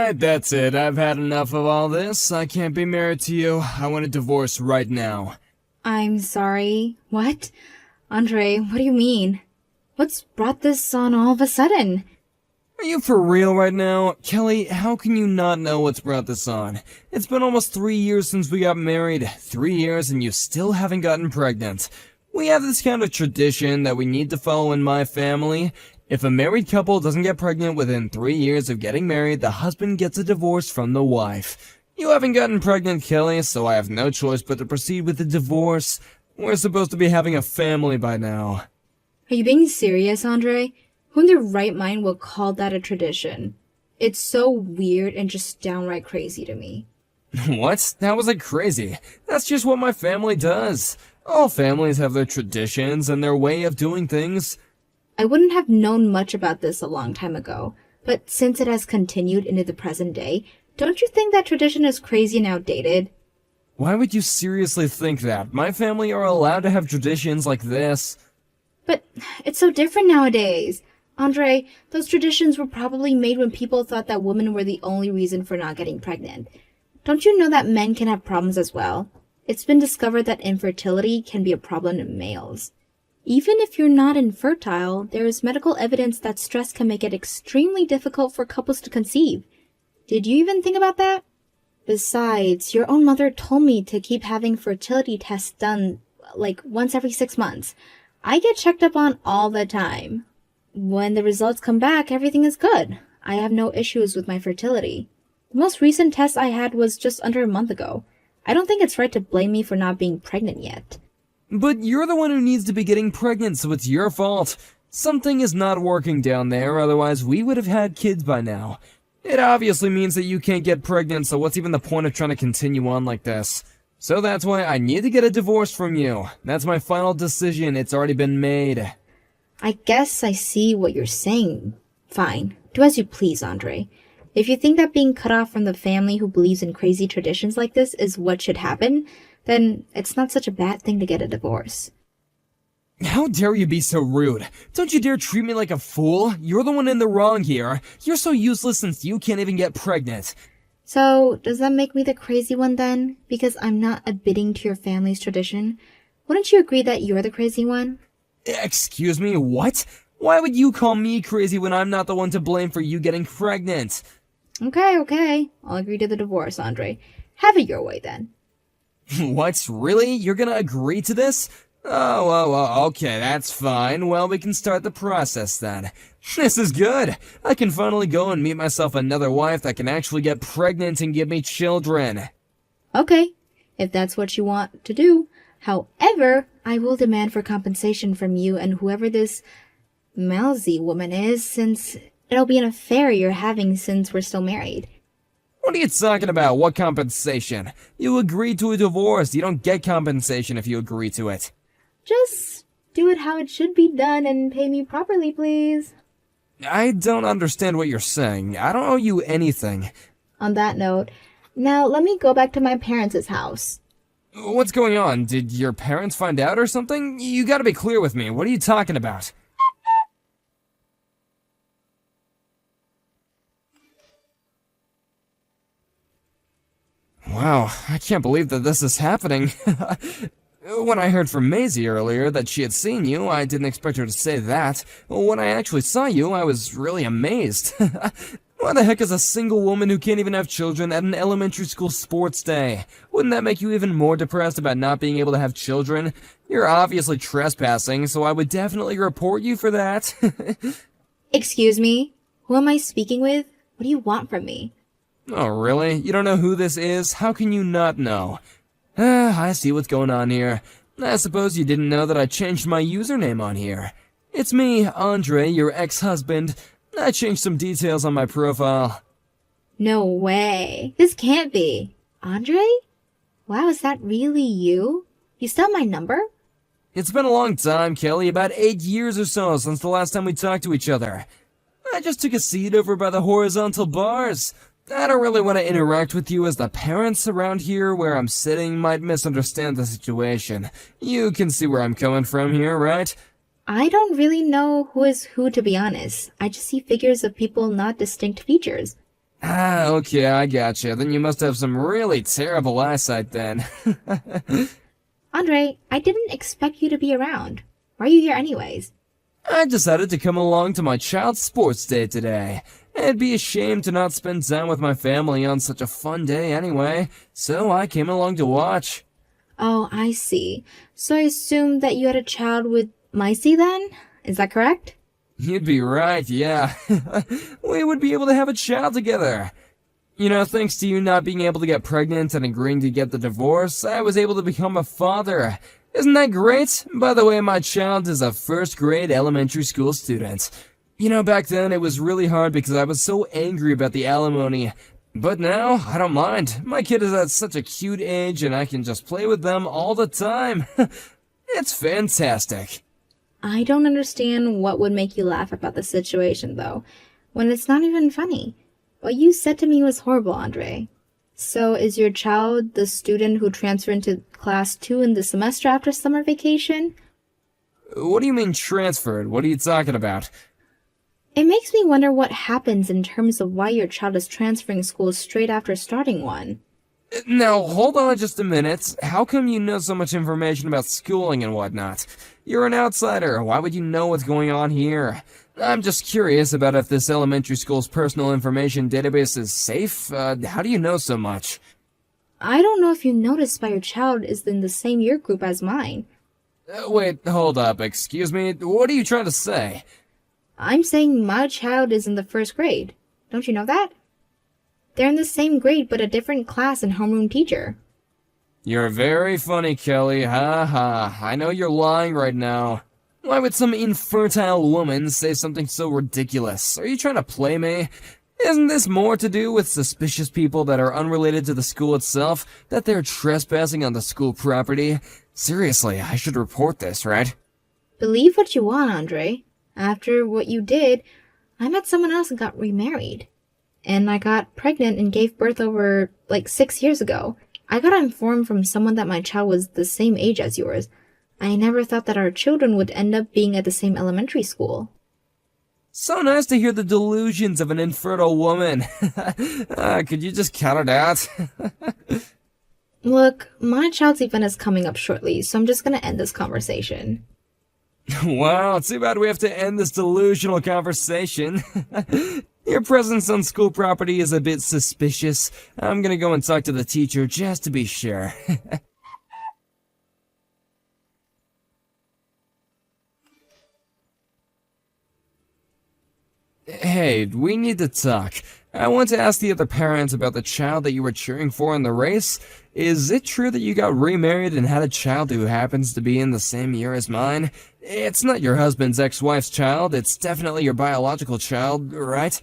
Alright, that's it. I've had enough of all this. I can't be married to you. I want a divorce right now. I'm sorry. What? Andre, what do you mean? What's brought this on all of a sudden? Are you for real right now? Kelly, how can you not know what's brought this on? It's been almost 3 years since we got married. 3 years and you still haven't gotten pregnant. We have this kind of tradition that we need to follow in my family. If a married couple doesn't get pregnant within 3 years of getting married, the husband gets a divorce from the wife. You haven't gotten pregnant, Kelly, so I have no choice but to proceed with the divorce. We're supposed to be having a family by now. Are you being serious, Andre? Who in their right mind will call that a tradition? It's so weird and just downright crazy to me. What? That was like crazy. That's just what my family does. All families have their traditions and their way of doing things. I wouldn't have known much about this a long time ago, but since it has continued into the present day, don't you think that tradition is crazy and outdated? Why would you seriously think that? My family are allowed to have traditions like this. But it's so different nowadays. Andre, those traditions were probably made when people thought that women were the only reason for not getting pregnant. Don't you know that men can have problems as well? It's been discovered that infertility can be a problem in males. Even if you're not infertile, there is medical evidence that stress can make it extremely difficult for couples to conceive. Did you even think about that? Besides, your own mother told me to keep having fertility tests done, like, once every 6 months. I get checked up on all the time. When the results come back, everything is good. I have no issues with my fertility. The most recent test I had was just under a month ago. I don't think it's right to blame me for not being pregnant yet. But you're the one who needs to be getting pregnant, so it's your fault. Something is not working down there, otherwise we would have had kids by now. It obviously means that you can't get pregnant, so what's even the point of trying to continue on like this? So that's why I need to get a divorce from you. That's my final decision. It's already been made. I guess I see what you're saying. Fine. Do as you please, Andre. If you think that being cut off from the family who believes in crazy traditions like this is what should happen, then it's not such a bad thing to get a divorce. How dare you be so rude? Don't you dare treat me like a fool. You're the one in the wrong here. You're so useless since you can't even get pregnant. So, does that make me the crazy one then? Because I'm not abiding to your family's tradition? Wouldn't you agree that you're the crazy one? Excuse me, what? Why would you call me crazy when I'm not the one to blame for you getting pregnant? Okay. I'll agree to the divorce, Andre. Have it your way then. What? Really? You're gonna agree to this? Oh, okay, that's fine. Well, we can start the process then. This is good. I can finally go and meet myself another wife that can actually get pregnant and give me children. Okay, if that's what you want to do. However, I will demand for compensation from you and whoever this Malzy woman is, since it'll be an affair you're having since we're still married. What are you talking about? What compensation? You agreed to a divorce. You don't get compensation if you agree to it. Just do it how it should be done and pay me properly, please. I don't understand what you're saying. I don't owe you anything. On that note, now let me go back to my parents' house. What's going on? Did your parents find out or something? You gotta be clear with me. What are you talking about? Wow, I can't believe that this is happening. When I heard from Maisie earlier that she had seen you, I didn't expect her to say that. When I actually saw you, I was really amazed. Why the heck is a single woman who can't even have children at an elementary school sports day? Wouldn't that make you even more depressed about not being able to have children? You're obviously trespassing, so I would definitely report you for that. Excuse me? Who am I speaking with? What do you want from me? Oh, really? You don't know who this is? How can you not know? I see what's going on here. I suppose you didn't know that I changed my username on here. It's me, Andre, your ex-husband. I changed some details on my profile. No way. This can't be. Andre? Wow, is that really you? You still have my number? It's been a long time, Kelly, about 8 years or so since the last time we talked to each other. I just took a seat over by the horizontal bars. I don't really want to interact with you as the parents around here where I'm sitting might misunderstand the situation. You can see where I'm coming from here, right? I don't really know who is who, to be honest. I just see figures of people, not distinct features. Ah, okay, I gotcha. Then you must have some really terrible eyesight then. Andre, I didn't expect you to be around. Why are you here anyways? I decided to come along to my child's sports day today. It'd be a shame to not spend time with my family on such a fun day anyway, so I came along to watch. Oh, I see. So I assumed that you had a child with Micey then? Is that correct? You'd be right, yeah. We would be able to have a child together. You know, thanks to you not being able to get pregnant and agreeing to get the divorce, I was able to become a father. Isn't that great? By the way, my child is a first-grade elementary school student. You know, back then it was really hard because I was so angry about the alimony. But now, I don't mind. My kid is at such a cute age and I can just play with them all the time. It's fantastic. I don't understand what would make you laugh about the situation, though, when it's not even funny. What you said to me was horrible, Andre. So is your child the student who transferred into class 2 in the semester after summer vacation? What do you mean transferred? What are you talking about? It makes me wonder what happens in terms of why your child is transferring schools straight after starting one. Now, hold on just a minute. How come you know so much information about schooling and whatnot? You're an outsider. Why would you know what's going on here? I'm just curious about if this elementary school's personal information database is safe. How do you know so much? I don't know if you noticed, but your child is in the same year group as mine. Wait, hold up. Excuse me? What are you trying to say? I'm saying my child is in the first grade. Don't you know that? They're in the same grade, but a different class and homeroom teacher. You're very funny, Kelly. Ha ha. I know you're lying right now. Why would some infertile woman say something so ridiculous? Are you trying to play me? Isn't this more to do with suspicious people that are unrelated to the school itself, that they're trespassing on the school property? Seriously, I should report this, right? Believe what you want, Andre. After what you did, I met someone else and got remarried. And I got pregnant and gave birth over, 6 years ago. I got informed from someone that my child was the same age as yours. I never thought that our children would end up being at the same elementary school. So nice to hear the delusions of an infertile woman. Could you just cut it out? Look, my child's event is coming up shortly, so I'm just gonna end this conversation. Wow, too bad we have to end this delusional conversation. Your presence on school property is a bit suspicious. I'm gonna go and talk to the teacher just to be sure. Hey, we need to talk. I want to ask the other parents about the child that you were cheering for in the race. Is it true that you got remarried and had a child who happens to be in the same year as mine? It's not your husband's ex-wife's child, it's definitely your biological child, right?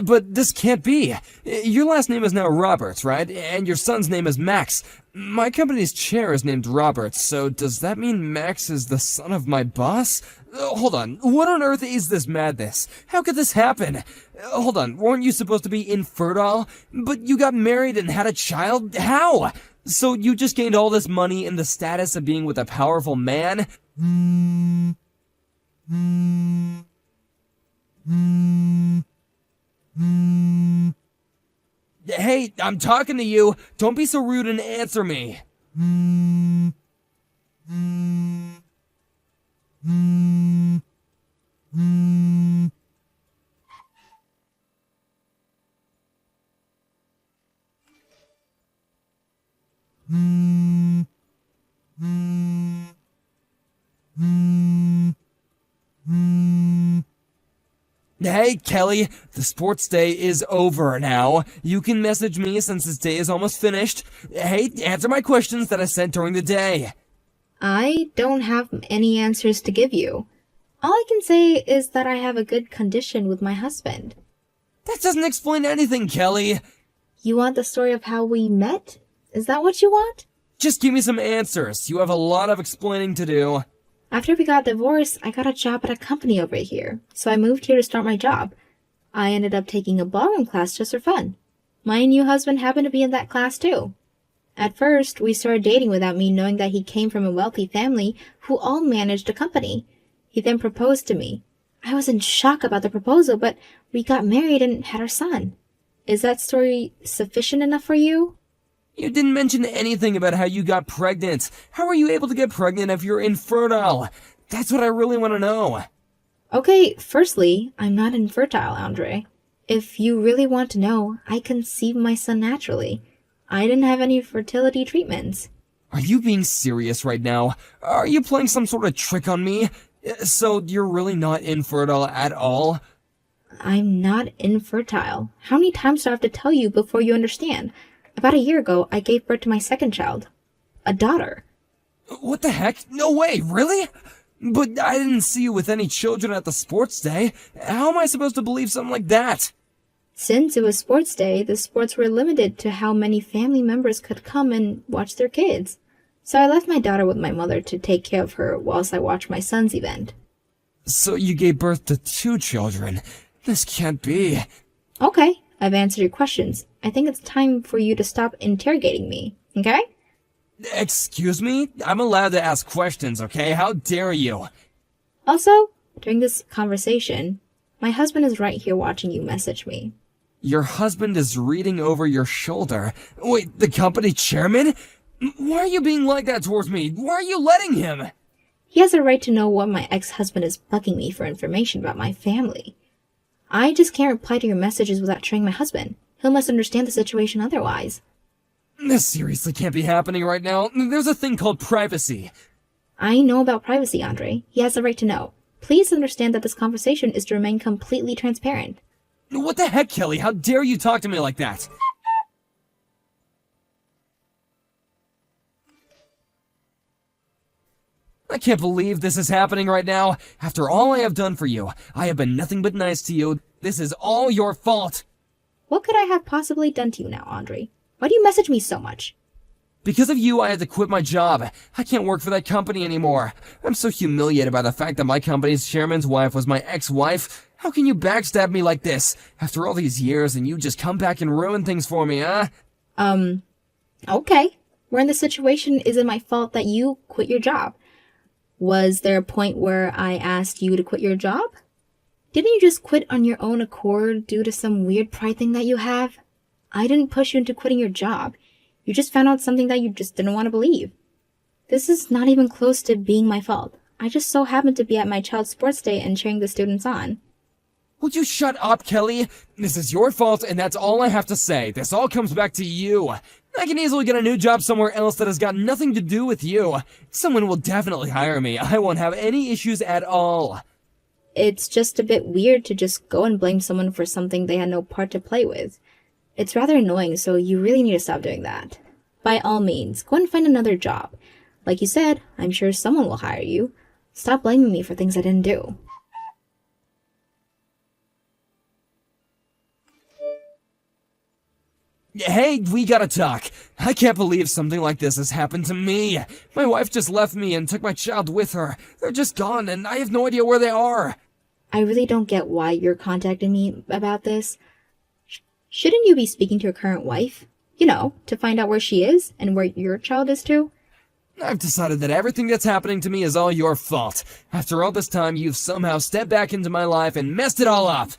But this can't be. Your last name is now Roberts, right? And your son's name is Max. My company's chair is named Roberts, so does that mean Max is the son of my boss? Hold on, what on earth is this madness? How could this happen? Hold on, weren't you supposed to be infertile? But you got married and had a child? How? So you just gained all this money and the status of being with a powerful man? Hey, I'm talking to you. Don't be so rude and answer me. Hey, Kelly, the sports day is over now. You can message me since this day is almost finished. Hey, answer my questions that I sent during the day. I don't have any answers to give you. All I can say is that I have a good condition with my husband. That doesn't explain anything, Kelly. You want the story of how we met? Is that what you want? Just give me some answers. You have a lot of explaining to do. After we got divorced, I got a job at a company over here, so I moved here to start my job. I ended up taking a ballroom class just for fun. My new husband happened to be in that class too. At first, we started dating without me knowing that he came from a wealthy family who all managed a company. He then proposed to me. I was in shock about the proposal, but we got married and had our son. Is that story sufficient enough for you? You didn't mention anything about how you got pregnant. How are you able to get pregnant if you're infertile? That's what I really want to know. Okay, firstly, I'm not infertile, Andre. If you really want to know, I conceived my son naturally. I didn't have any fertility treatments. Are you being serious right now? Are you playing some sort of trick on me? So you're really not infertile at all? I'm not infertile. How many times do I have to tell you before you understand? About a year ago, I gave birth to my second child. A daughter. What the heck? No way, really? But I didn't see you with any children at the sports day. How am I supposed to believe something like that? Since it was sports day, the sports were limited to how many family members could come and watch their kids. So I left my daughter with my mother to take care of her whilst I watched my son's event. So you gave birth to 2 children. This can't be. Okay, I've answered your questions. I think it's time for you to stop interrogating me, okay? Excuse me? I'm allowed to ask questions, okay? How dare you? Also, during this conversation, my husband is right here watching you message me. Your husband is reading over your shoulder. Wait, the company chairman? Why are you being like that towards me? Why are you letting him? He has a right to know what my ex-husband is bugging me for information about my family. I just can't reply to your messages without showing my husband. He'll must understand the situation otherwise. This seriously can't be happening right now. There's a thing called privacy. I know about privacy, Andre. He has the right to know. Please understand that this conversation is to remain completely transparent. What the heck, Kelly? How dare you talk to me like that? I can't believe this is happening right now. After all I have done for you, I have been nothing but nice to you. This is all your fault. What could I have possibly done to you now, Andre? Why do you message me so much? Because of you, I had to quit my job. I can't work for that company anymore. I'm so humiliated by the fact that my company's chairman's wife was my ex-wife. How can you backstab me like this? After all these years, and you just come back and ruin things for me, huh? Okay. We're in this situation. Is it my fault that you quit your job? Was there a point where I asked you to quit your job? Didn't you just quit on your own accord due to some weird pride thing that you have? I didn't push you into quitting your job. You just found out something that you just didn't want to believe. This is not even close to being my fault. I just so happened to be at my child's sports day and cheering the students on. Would you shut up, Kelly? This is your fault, and that's all I have to say. This all comes back to you. I can easily get a new job somewhere else that has got nothing to do with you. Someone will definitely hire me. I won't have any issues at all. It's just a bit weird to just go and blame someone for something they had no part to play with. It's rather annoying, so you really need to stop doing that. By all means, go and find another job. Like you said, I'm sure someone will hire you. Stop blaming me for things I didn't do. Hey, we gotta talk. I can't believe something like this has happened to me. My wife just left me and took my child with her. They're just gone, and I have no idea where they are. I really don't get why you're contacting me about this. Shouldn't you be speaking to your current wife? You know, to find out where she is and where your child is too? I've decided that everything that's happening to me is all your fault. After all this time, you've somehow stepped back into my life and messed it all up.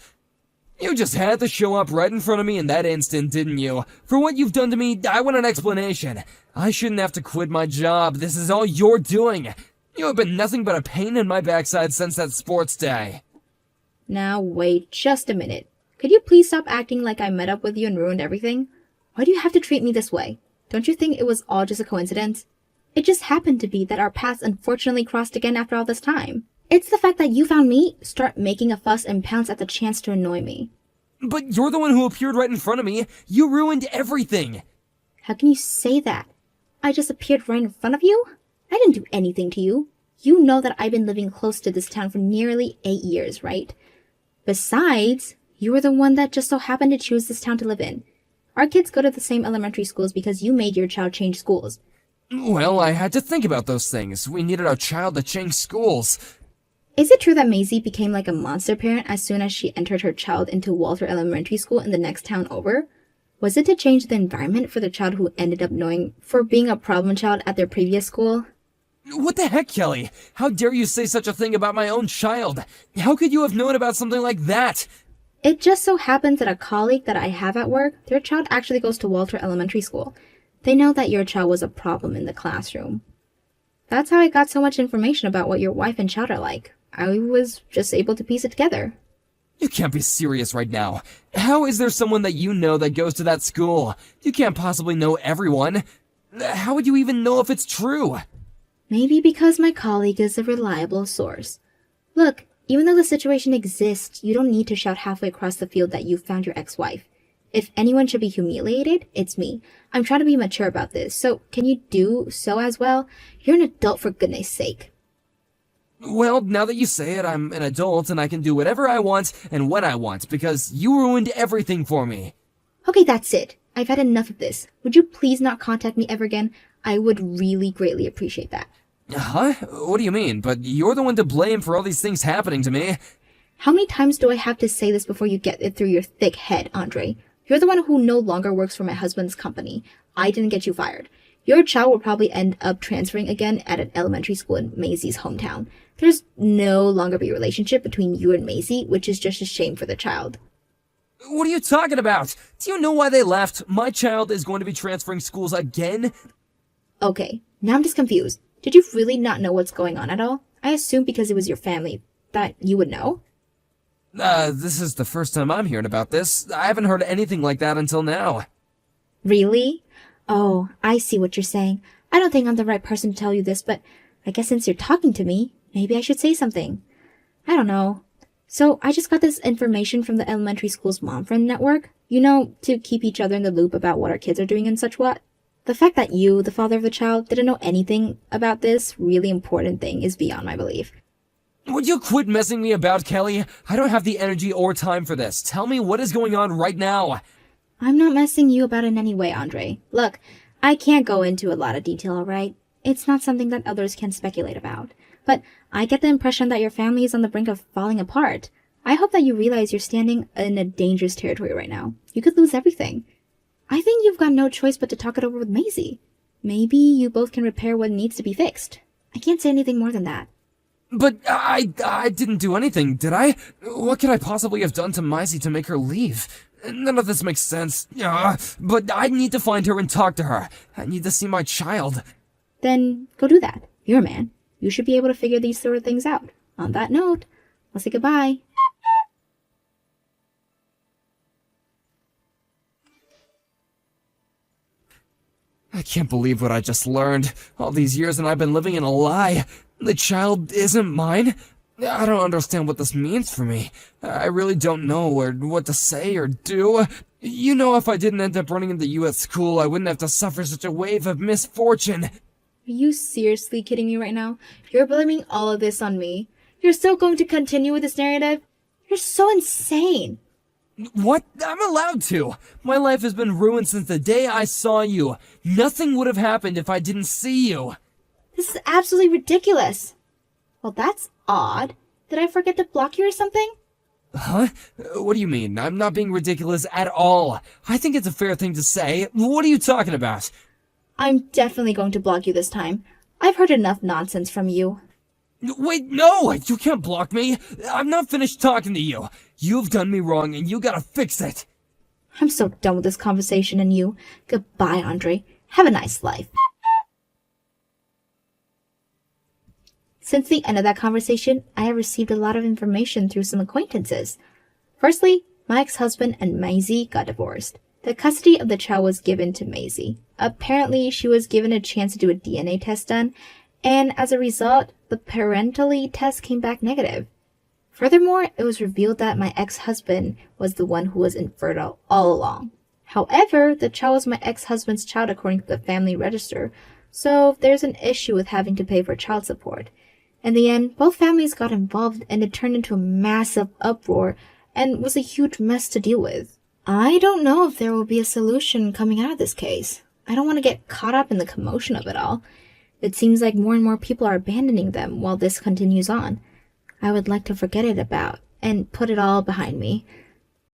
You just had to show up right in front of me in that instant, didn't you? For what you've done to me, I want an explanation. I shouldn't have to quit my job. This is all you're doing. You have been nothing but a pain in my backside since that sports day. Now wait just a minute. Could you please stop acting like I met up with you and ruined everything? Why do you have to treat me this way? Don't you think it was all just a coincidence? It just happened to be that our paths unfortunately crossed again after all this time. It's the fact that you found me, start making a fuss and pounce at the chance to annoy me. But you're the one who appeared right in front of me. You ruined everything. How can you say that? I just appeared right in front of you? I didn't do anything to you. You know that I've been living close to this town for nearly 8 years, right? Besides, you were the one that just so happened to choose this town to live in. Our kids go to the same elementary schools because you made your child change schools. Well, I had to think about those things. We needed our child to change schools. Is it true that Maisie became like a monster parent as soon as she entered her child into Walter Elementary School in the next town over? Was it to change the environment for the child who ended up knowing for being a problem child at their previous school? What the heck, Kelly? How dare you say such a thing about my own child? How could you have known about something like that? It just so happens that a colleague that I have at work, their child actually goes to Walter Elementary School. They know that your child was a problem in the classroom. That's how I got so much information about what your wife and child are like. I was just able to piece it together. You can't be serious right now. How is there someone that you know that goes to that school? You can't possibly know everyone. How would you even know if it's true? Maybe because my colleague is a reliable source. Look, even though the situation exists, you don't need to shout halfway across the field that you found your ex-wife. If anyone should be humiliated, it's me. I'm trying to be mature about this, so can you do so as well? You're an adult, for goodness sake. Well, now that you say it, I'm an adult and I can do whatever I want and when I want because you ruined everything for me. Okay, that's it. I've had enough of this. Would you please not contact me ever again? I would really greatly appreciate that. Huh? What do you mean? But you're the one to blame for all these things happening to me. How many times do I have to say this before you get it through your thick head, Andre? You're the one who no longer works for my husband's company. I didn't get you fired. Your child will probably end up transferring again at an elementary school in Maisie's hometown. There's no longer be a relationship between you and Maisie, which is just a shame for the child. What are you talking about? Do you know why they left? My child is going to be transferring schools again? Okay, now I'm just confused. Did you really not know what's going on at all? I assumed because it was your family that you would know. This is the first time I'm hearing about this. I haven't heard anything like that until now. Really? Oh, I see what you're saying. I don't think I'm the right person to tell you this, but I guess since you're talking to me, maybe I should say something. I don't know. So I just got this information from the elementary school's mom friend network. You know, to keep each other in the loop about what our kids are doing and such what. The fact that you, the father of the child, didn't know anything about this really important thing is beyond my belief. Would you quit messing me about, Kelly? I don't have the energy or time for this. Tell me what is going on right now. I'm not messing you about in any way, Andre. Look, I can't go into a lot of detail, alright? It's not something that others can speculate about. But I get the impression that your family is on the brink of falling apart. I hope that you realize you're standing in a dangerous territory right now. You could lose everything. I think you've got no choice but to talk it over with Maisie. Maybe you both can repair what needs to be fixed. I can't say anything more than that. But I didn't do anything, did I? What could I possibly have done to Maisie to make her leave? None of this makes sense. But I need to find her and talk to her. I need to see my child. Then go do that. You're a man. You should be able to figure these sort of things out. On that note, I'll say goodbye. I can't believe what I just learned. All these years and I've been living in a lie. The child isn't mine? I don't understand what this means for me. I really don't know what to say or do. You know, if I didn't end up running into you at school, I wouldn't have to suffer such a wave of misfortune. Are you seriously kidding me right now? You're blaming all of this on me. You're still going to continue with this narrative? You're so insane. What? I'm allowed to. My life has been ruined since the day I saw you. Nothing would have happened if I didn't see you. This is absolutely ridiculous. Well, that's odd. Did I forget to block you or something? Huh? What do you mean? I'm not being ridiculous at all. I think it's a fair thing to say. What are you talking about? I'm definitely going to block you this time. I've heard enough nonsense from you. Wait, no! You can't block me! I'm not finished talking to you! You've done me wrong and you gotta fix it! I'm so done with this conversation and you. Goodbye, Andre. Have a nice life. Since the end of that conversation, I have received a lot of information through some acquaintances. Firstly, my ex-husband and Maisie got divorced. The custody of the child was given to Maisie. Apparently, she was given a chance to do a DNA test done, and as a result, the parentality test came back negative. Furthermore, it was revealed that my ex-husband was the one who was infertile all along. However, the child was my ex-husband's child according to the family register, so there's an issue with having to pay for child support. In the end, both families got involved and it turned into a massive uproar and was a huge mess to deal with. I don't know if there will be a solution coming out of this case. I don't want to get caught up in the commotion of it all. It seems like more and more people are abandoning them while this continues on. I would like to forget it about and put it all behind me.